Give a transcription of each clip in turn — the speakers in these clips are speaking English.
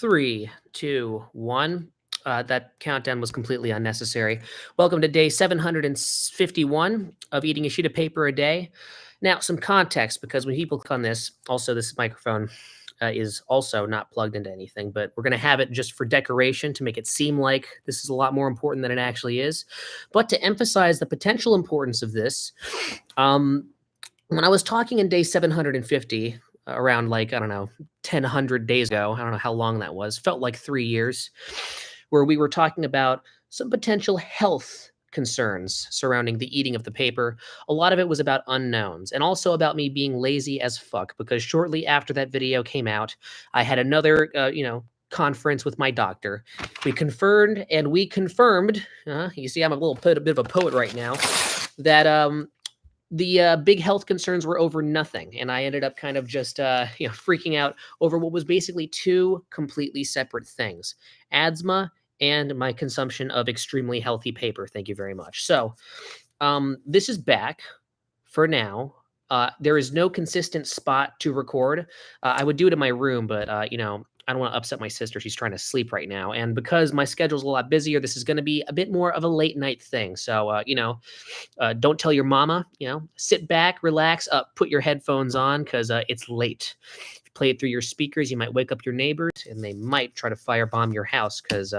Three, two, one. That countdown was completely unnecessary. Welcome to day 751 of eating a sheet of paper a day. Now, some context because when people click on this, also, this microphone is also not plugged into anything, but we're going to have it just for decoration to make it seem like this is a lot more important than it actually is. But to emphasize the potential importance of this, um, when I was talking in day 750, around like, I don't know, 1,000 days ago, I don't know how long that was, felt like 3 years, where we were talking about some potential health concerns surrounding the eating of the paper. A lot of it was about unknowns and also about me being lazy as fuck because shortly after that video came out, I had another, conference with my doctor. We confirmed and we confirmed, you see, I'm a bit of a poet right now, that the big health concerns were over nothing, and I ended up kind of just freaking out over what was basically two completely separate things: asthma and my consumption of extremely healthy paper. Thank you very much. So this is back for now. There is no consistent spot to record. I would do it in my room, but I don't want to upset my sister. She's trying to sleep right now, and because my schedule's a lot busier, this is going to be a bit more of a late night thing. So don't tell your mama. Sit back, relax, put your headphones on because it's late. If you play it through your speakers, you might wake up your neighbors, and they might try to firebomb your house because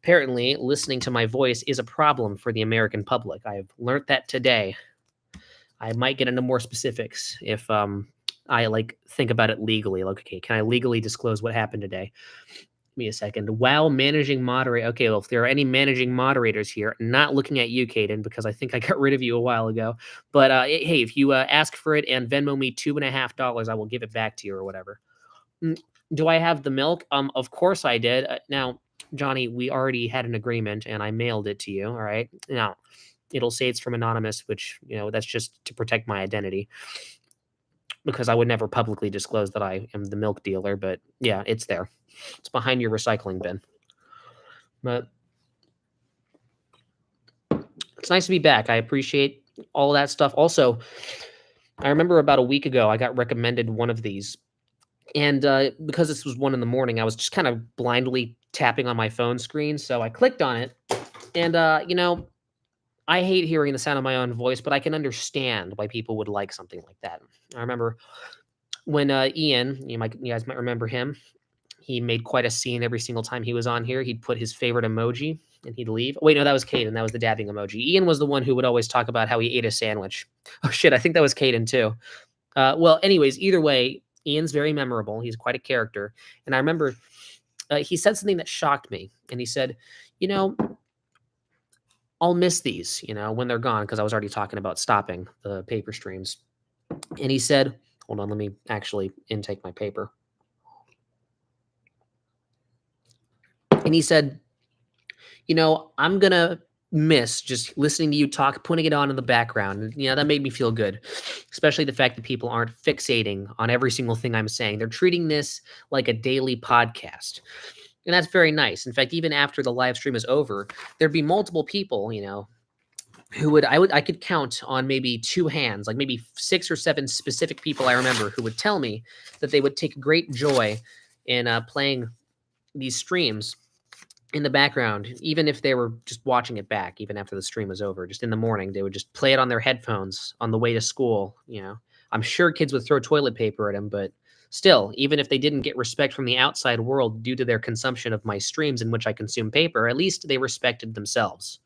apparently listening to my voice is a problem for the American public. I have learned that today. I might get into more specifics if I think about it legally. Like, okay, can I legally disclose what happened today? Give me a second. While managing moderate, okay, well, if there are any managing moderators here, not looking at you, Caden, because I think I got rid of you a while ago. But hey, if you ask for it and Venmo me $2.50, I will give it back to you or whatever. Do I have the milk? Of course I did. Now, Johnny, we already had an agreement, and I mailed it to you. All right. Now, it'll say it's from anonymous, which that's just to protect my identity, because I would never publicly disclose that I am the milk dealer. But yeah, it's there. It's behind your recycling bin. But it's nice to be back. I appreciate all that stuff. Also, I remember about a week ago, I got recommended one of these. And because this was 1 in the morning, I was just kind of blindly tapping on my phone screen. So I clicked on it. And, I hate hearing the sound of my own voice, but I can understand why people would like something like that. I remember when Ian, you guys might remember him. He made quite a scene every single time he was on here. He'd put his favorite emoji and he'd leave. Wait, no, that was Caden. That was the dabbing emoji. Ian was the one who would always talk about how he ate a sandwich. Oh shit, I think that was Caden too. Well, anyways, either way, Ian's very memorable. He's quite a character. And I remember he said something that shocked me. And he said, I'll miss these, when they're gone, because I was already talking about stopping the paper streams. And he said, hold on, let me actually intake my paper. And he said, I'm going to miss just listening to you talk, putting it on in the background. And, that made me feel good, especially the fact that people aren't fixating on every single thing I'm saying. They're treating this like a daily podcast. And that's very nice. In fact, even after the live stream is over, there'd be multiple people, who I could count on maybe two hands, like maybe 6 or 7 specific people I remember who would tell me that they would take great joy in playing these streams in the background, even if they were just watching it back, even after the stream was over. Just in the morning, they would just play it on their headphones on the way to school. I'm sure kids would throw toilet paper at them, but still, even if they didn't get respect from the outside world due to their consumption of my streams in which I consume paper, at least they respected themselves.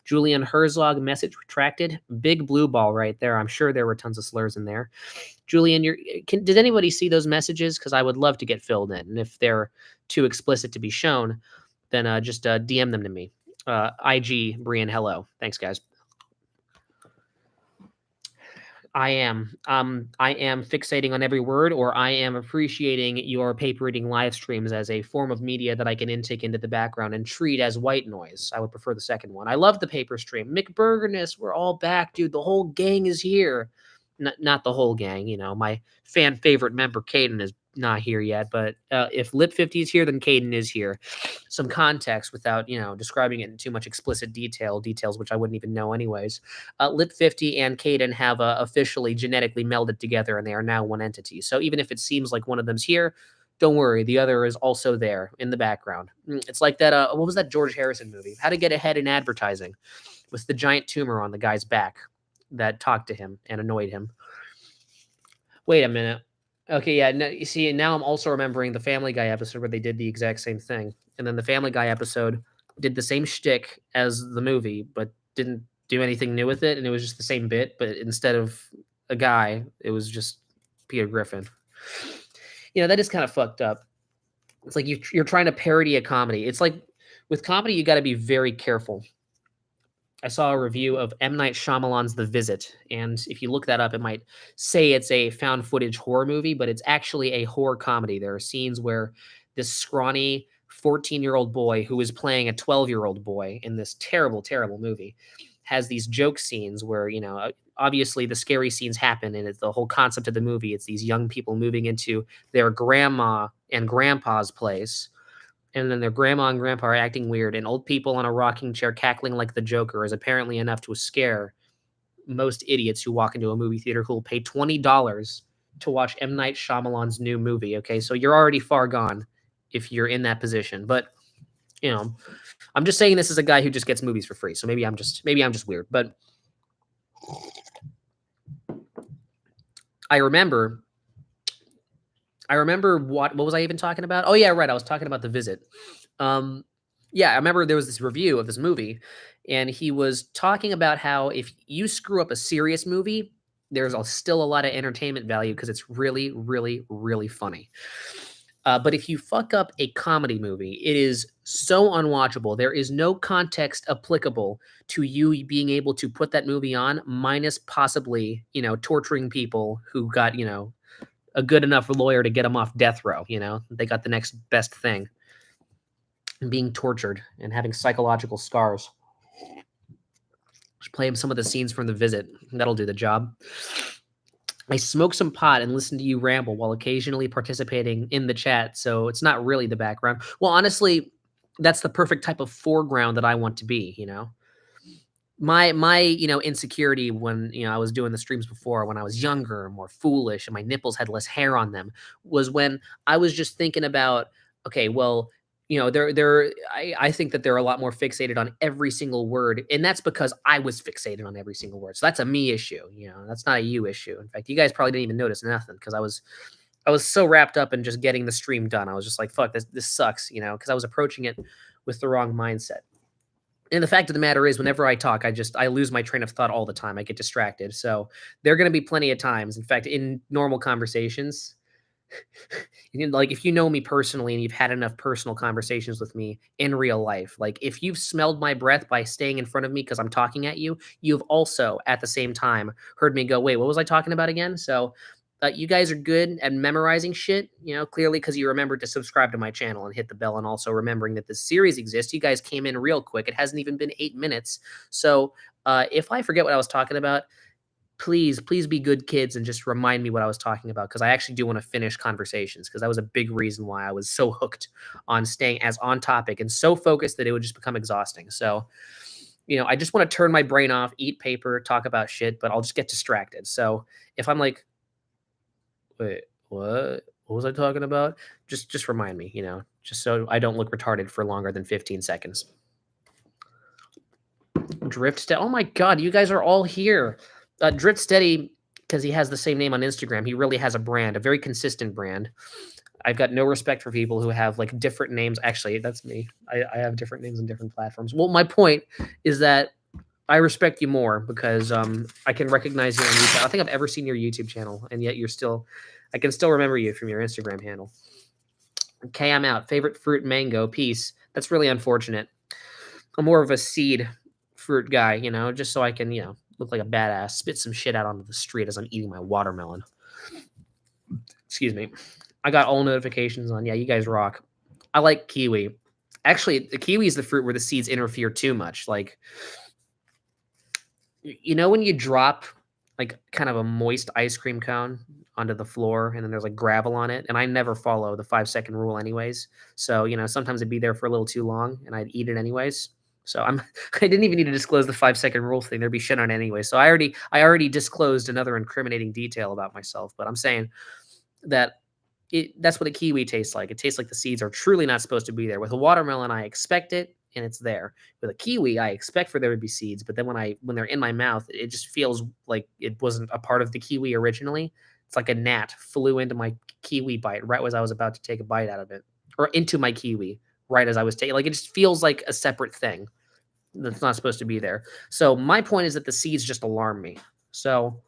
Julian Herzog, message retracted. Big blue ball right there. I'm sure there were tons of slurs in there. Julian, did anybody see those messages? Because I would love to get filled in. And if they're too explicit to be shown, then just DM them to me. IG, Brian, hello. Thanks, guys. I am fixating on every word, or I am appreciating your paper reading live streams as a form of media that I can intake into the background and treat as white noise. I would prefer the second one. I love the paper stream. McBurgerness, we're all back, dude. The whole gang is here. Not the whole gang, my fan favorite member, Caden, is not here yet. But if Lip 50 is here, then Caden is here. Some context without, describing it in too much explicit details which I wouldn't even know anyways. Lip 50 and Caden have officially genetically melded together, and they are now one entity. So even if it seems like one of them's here, don't worry, the other is also there in the background. It's like that, what was that George Harrison movie? How to Get Ahead in Advertising, with the giant tumor on the guy's back that talked to him and annoyed him. Wait a minute. Okay, yeah, no, you see, now I'm also remembering the Family Guy episode where they did the exact same thing, and then the Family Guy episode did the same shtick as the movie, but didn't do anything new with it, and it was just the same bit, but instead of a guy, it was just Peter Griffin. You know, that is kind of fucked up. It's like you're trying to parody a comedy. It's like with comedy, you got to be very careful. I saw a review of M. Night Shyamalan's The Visit, and if you look that up, it might say it's a found footage horror movie, but it's actually a horror comedy. There are scenes where this scrawny 14-year-old boy who is playing a 12-year-old boy in this terrible, terrible movie has these joke scenes where, you know, obviously the scary scenes happen, and it's the whole concept of the movie. It's these young people moving into their grandma and grandpa's place, and then their grandma and grandpa are acting weird, and old people on a rocking chair cackling like the Joker is apparently enough to scare most idiots who walk into a movie theater who will pay $20 to watch M. Night Shyamalan's new movie. Okay, so you're already far gone if you're in that position. But you know, I'm just saying this is a guy who just gets movies for free. So maybe I'm just weird. But I remember what was I even talking about? Oh yeah, right. I was talking about The Visit. Yeah, I remember there was this review of this movie, and he was talking about how if you screw up a serious movie, there's still a lot of entertainment value because it's really, really, really funny. But if you fuck up a comedy movie, it is so unwatchable. There is no context applicable to you being able to put that movie on, minus possibly, you know, torturing people who got, you know, a good enough lawyer to get them off death row. You know, they got the next best thing. Being tortured and having psychological scars. Just play him some of the scenes from The Visit. That'll do the job. I smoke some pot and listen to you ramble while occasionally participating in the chat, so it's not really the background. Well, honestly, that's the perfect type of foreground that I want to be, you know? My you know, insecurity when, you know, I was doing the streams before when I was younger and more foolish and my nipples had less hair on them was when I was just thinking about, okay, well, you know, I think that they're a lot more fixated on every single word, and that's because I was fixated on every single word. So that's a me issue, you know. That's not a you issue. In fact, you guys probably didn't even notice nothing because I was so wrapped up in just getting the stream done. I was just like, fuck, this sucks, you know, because I was approaching it with the wrong mindset. And the fact of the matter is, whenever I talk, I lose my train of thought all the time. I get distracted. So there are going to be plenty of times. In fact, in normal conversations, you know, like if you know me personally and you've had enough personal conversations with me in real life, like if you've smelled my breath by staying in front of me because I'm talking at you, you've also at the same time heard me go, wait, what was I talking about again? So you guys are good at memorizing shit, you know, clearly because you remembered to subscribe to my channel and hit the bell, and also remembering that this series exists. You guys came in real quick. It hasn't even been 8 minutes. So if I forget what I was talking about, please be good kids and just remind me what I was talking about, because I actually do want to finish conversations, because that was a big reason why I was so hooked on staying as on topic and so focused that it would just become exhausting. So, you know, I just want to turn my brain off, eat paper, talk about shit, but I'll just get distracted. So if I'm like, wait, what? What was I talking about? Just remind me, you know, just so I don't look retarded for longer than 15 seconds. Drift Steady. Oh my God, you guys are all here. Drift Steady, because he has the same name on Instagram. He really has a brand, a very consistent brand. I've got no respect for people who have like different names. Actually, that's me. I have different names on different platforms. Well, my point is that I respect you more because I can recognize you on YouTube. I don't think I've ever seen your YouTube channel, and yet I can still remember you from your Instagram handle. Okay, I'm out. Favorite fruit, mango. Peace. That's really unfortunate. I'm more of a seed fruit guy, you know, just so I can, you know, look like a badass, spit some shit out onto the street as I'm eating my watermelon. Excuse me. I got all notifications on. Yeah, you guys rock. I like kiwi. Actually, the kiwi is the fruit where the seeds interfere too much. Like, you know, when you drop like kind of a moist ice cream cone onto the floor and then there's like gravel on it, and I never follow the 5-second rule anyways. So, you know, sometimes it'd be there for a little too long and I'd eat it anyways. So I didn't even need to disclose the 5-second rule thing. There'd be shit on it anyway. So I already disclosed another incriminating detail about myself, but I'm saying that that's what a kiwi tastes like. It tastes like the seeds are truly not supposed to be there. With a watermelon, I expect it and it's there. With a kiwi, I expect for there to be seeds, but then when they're in my mouth, it just feels like it wasn't a part of the kiwi originally. It's like a gnat flew into my kiwi bite right as I was about to take a bite out of it, or into my kiwi right as I was taking. Like it just feels like a separate thing that's not supposed to be there. So my point is that the seeds just alarm me. So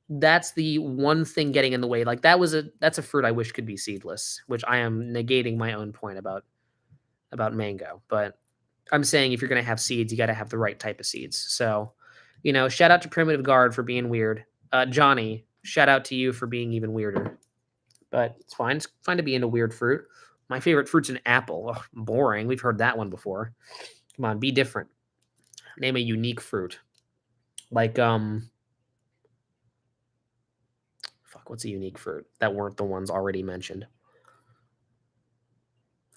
that's the one thing getting in the way. Like that's a fruit I wish could be seedless, which I am negating my own point about mango. But I'm saying if you're gonna have seeds, you got to have the right type of seeds. So, shout out to Primitive Guard for being weird. Johnny, shout out to you for being even weirder. But it's fine. It's fine to be into weird fruit. My favorite fruit's an apple. Ugh, boring. We've heard that one before. Come on, be different. Name a unique fruit. Like what's a unique fruit that weren't the ones already mentioned?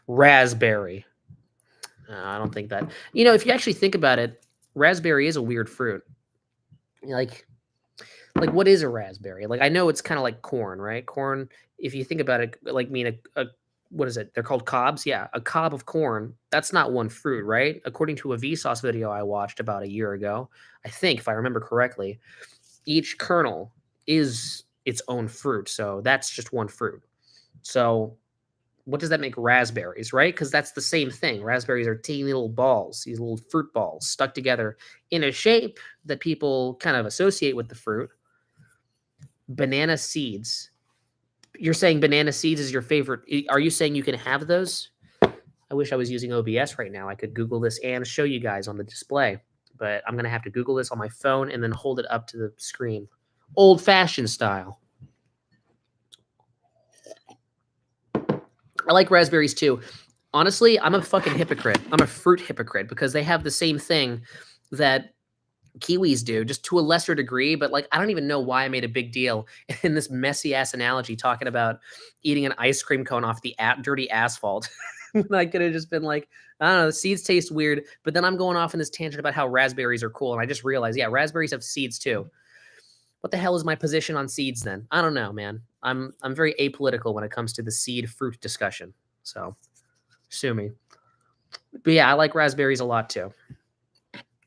Raspberry. I don't think that. If you actually think about it, raspberry is a weird fruit. Like what is a raspberry? Like I know it's kind of like corn, right? Corn, if you think about it, like what is it? They're called cobs. Yeah, a cob of corn. That's not one fruit, right? According to a Vsauce video I watched about a year ago, I think if I remember correctly, each kernel is its own fruit. So that's just one fruit. So what does that make raspberries, right? Because that's the same thing. Raspberries are teeny little balls, these little fruit balls stuck together in a shape that people kind of associate with the fruit. Banana seeds. You're saying banana seeds is your favorite. Are you saying you can have those? I wish I was using OBS right now. I could Google this and show you guys on the display, but I'm going to have to Google this on my phone and then hold it up to the screen. Old-fashioned style. I like raspberries too. Honestly, I'm a fucking hypocrite. I'm a fruit hypocrite because they have the same thing that kiwis do, just to a lesser degree. But like, I don't even know why I made a big deal in this messy ass analogy talking about eating an ice cream cone off the dirty asphalt. When I could have just been like, I don't know, the seeds taste weird. But then I'm going off in this tangent about how raspberries are cool. And I just realized, yeah, raspberries have seeds too. What the hell is my position on seeds then? I don't know, man. I'm very apolitical when it comes to the seed fruit discussion. So sue me. But yeah, I like raspberries a lot too.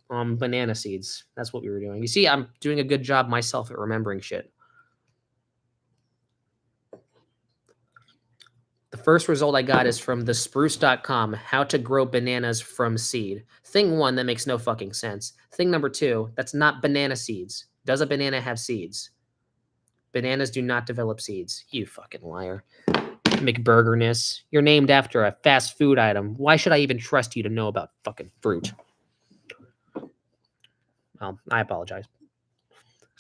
Banana seeds. That's what we were doing. You see, I'm doing a good job myself at remembering shit. The first result I got is from thespruce.com, how to grow bananas from seed. Thing one, that makes no fucking sense. Thing number two, that's not banana seeds. Does a banana have seeds? Bananas do not develop seeds. You fucking liar. McBurgerness. You're named after a fast food item. Why should I even trust you to know about fucking fruit? Well, I apologize.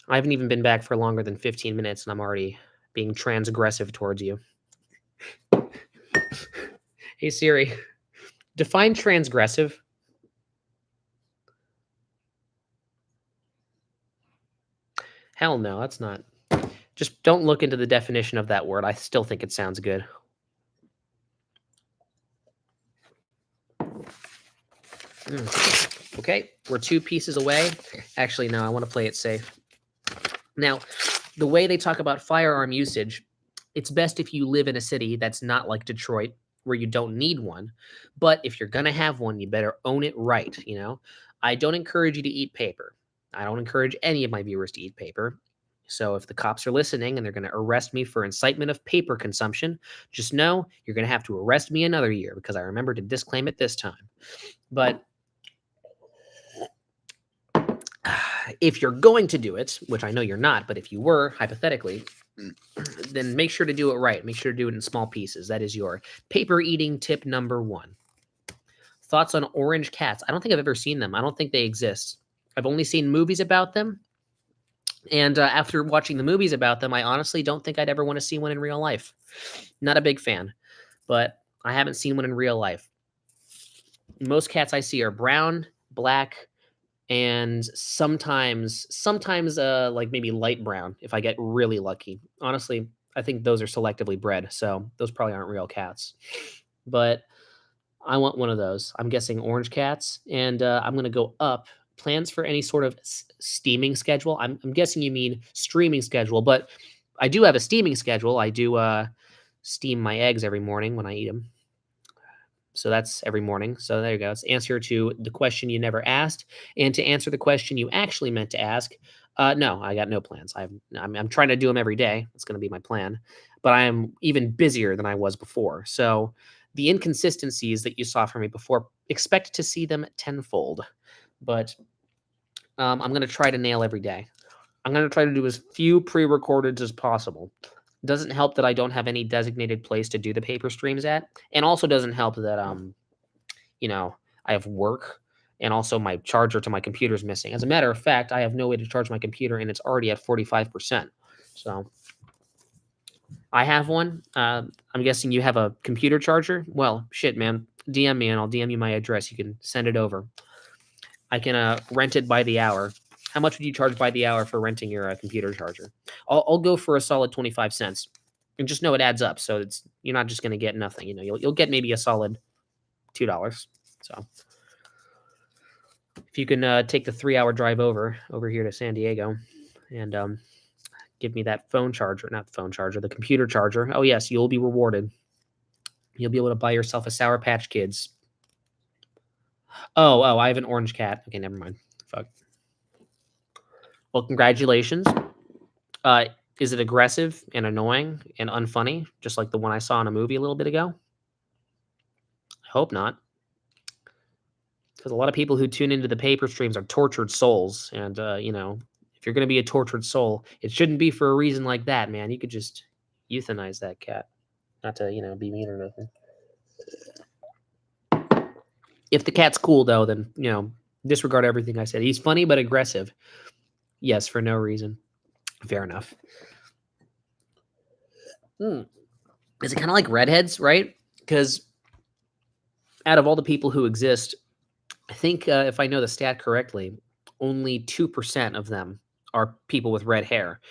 I haven't even been back for longer than 15 minutes and I'm already being transgressive towards you. Hey Siri, define transgressive. Hell no, that's not. Just don't look into the definition of that word. I still think it sounds good. Okay, we're 2 pieces away. Actually, no, I want to play it safe. Now, the way they talk about firearm usage, it's best if you live in a city that's not like Detroit, where you don't need one. But if you're going to have one, you better own it right, I don't encourage you to eat paper. I don't encourage any of my viewers to eat paper. So if the cops are listening and they're going to arrest me for incitement of paper consumption, just know you're going to have to arrest me another year because I remember to disclaim it this time. But if you're going to do it, which I know you're not, but if you were, hypothetically, then make sure to do it right. Make sure to do it in small pieces. That is your paper eating tip number 1. Thoughts on orange cats? I don't think I've ever seen them. I don't think they exist. I've only seen movies about them. And after watching the movies about them, I honestly don't think I'd ever want to see one in real life. Not a big fan, but I haven't seen one in real life. Most cats I see are brown, black, and sometimes like maybe light brown if I get really lucky. Honestly, I think those are selectively bred, so those probably aren't real cats. But I want one of those. I'm guessing orange cats, and I'm going to go up. Plans for any sort of steaming schedule? I'm guessing you mean streaming schedule, but I do have a steaming schedule. I do steam my eggs every morning when I eat them. So that's every morning. So there you go. It's answer to the question you never asked, and to answer the question you actually meant to ask. No, I got no plans. I'm trying to do them every day. That's going to be my plan, but I am even busier than I was before. So the inconsistencies that you saw from me before, expect to see them tenfold. But I'm going to try to nail every day. I'm going to try to do as few pre-recordeds as possible. Doesn't help that I don't have any designated place to do the paper streams at, and also doesn't help that you know, I have work, and also my charger to my computer is missing. As a matter of fact, I have no way to charge my computer, and it's already at 45%. So I have one. I'm guessing you have a computer charger. Well, shit, man. DM me and I'll DM you my address. You can send it over. I can rent it by the hour. How much would you charge by the hour for renting your computer charger? I'll go for a solid 25 cents, and just know it adds up. So you're not just gonna get nothing. You know, you'll get maybe a solid $2. So if you can take the 3-hour drive over here to San Diego, and give me that phone charger, not the phone charger, the computer charger. Oh yes, you'll be rewarded. You'll be able to buy yourself a Sour Patch Kids. Oh, I have an orange cat. Okay, never mind. Fuck. Well, congratulations. Is it aggressive and annoying and unfunny, just like the one I saw in a movie a little bit ago? I hope not. Because a lot of people who tune into the paper streams are tortured souls. And, you know, if you're going to be a tortured soul, it shouldn't be for a reason like that, man. You could just euthanize that cat. Not to, you know, be mean or nothing. If the cat's cool, though, then, you know, disregard everything I said. He's funny but aggressive. Yes, for no reason. Fair enough. Is it kind of like redheads, right? Because out of all the people who exist, I think if I know the stat correctly, only 2% of them are people with red hair,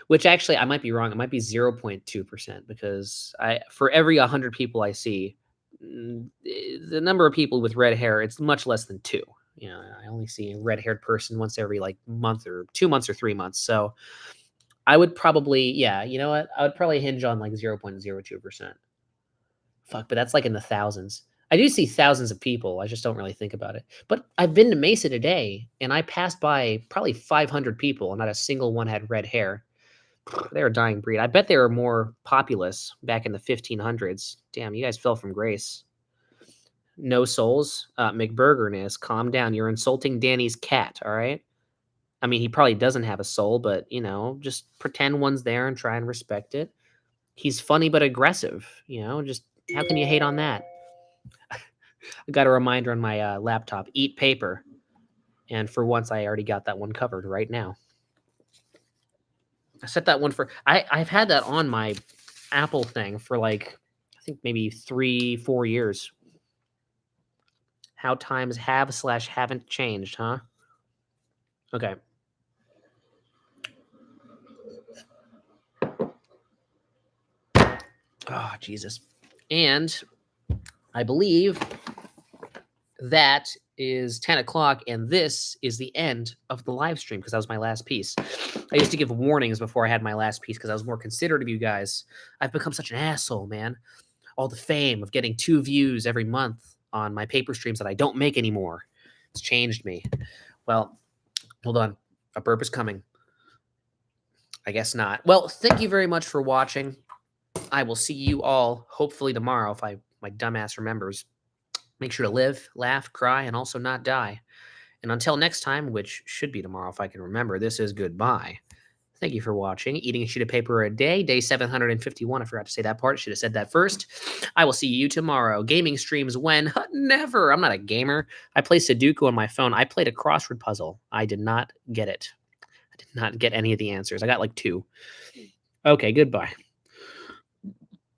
which actually I might be wrong. It might be 0.2% because for every 100 people I see, the number of people with red hair, it's much less than 2. You know, I only see a red-haired person once every like month or 2 months or 3 months. So I would probably, yeah, you know what? I would probably hinge on like 0.02%. Fuck, but that's like in the thousands. I do see thousands of people. I just don't really think about it. But I've been to Mesa today, and I passed by probably 500 people, and not a single one had red hair. They're a dying breed. I bet they were more populous back in the 1500s. Damn, you guys fell from grace. No souls. McBurgerness, calm down. You're insulting Danny's cat, all right? I mean, he probably doesn't have a soul, but, you know, just pretend one's there and try and respect it. He's funny but aggressive, you know? Just how can you hate on that? I got a reminder on my laptop, eat paper. And for once, I already got that one covered right now. I set that one for, I've had that on my Apple thing for like, I think maybe 3-4 years. How times have/haven't changed, huh? Okay. Oh, Jesus. And I believe that is 10 o'clock, and this is the end of the live stream because that was my last piece. I used to give warnings before I had my last piece because I was more considerate of you guys. I've become such an asshole, man. All the fame of getting 2 views every month on my paper streams that I don't make anymore. It's changed me. Well, hold on. A burp is coming. I guess not. Well, thank you very much for watching. I will see you all hopefully tomorrow if my dumbass remembers. Make sure to live, laugh, cry, and also not die. And until next time, which should be tomorrow if I can remember, this is goodbye. Thank you for watching. Eating a sheet of paper a day, day 751. I forgot to say that part. Should have said that first. I will see you tomorrow. Gaming streams when? Never. I'm not a gamer. I play Sudoku on my phone. I played a crossword puzzle. I did not get it. I did not get any of the answers. I got like 2. Okay, goodbye.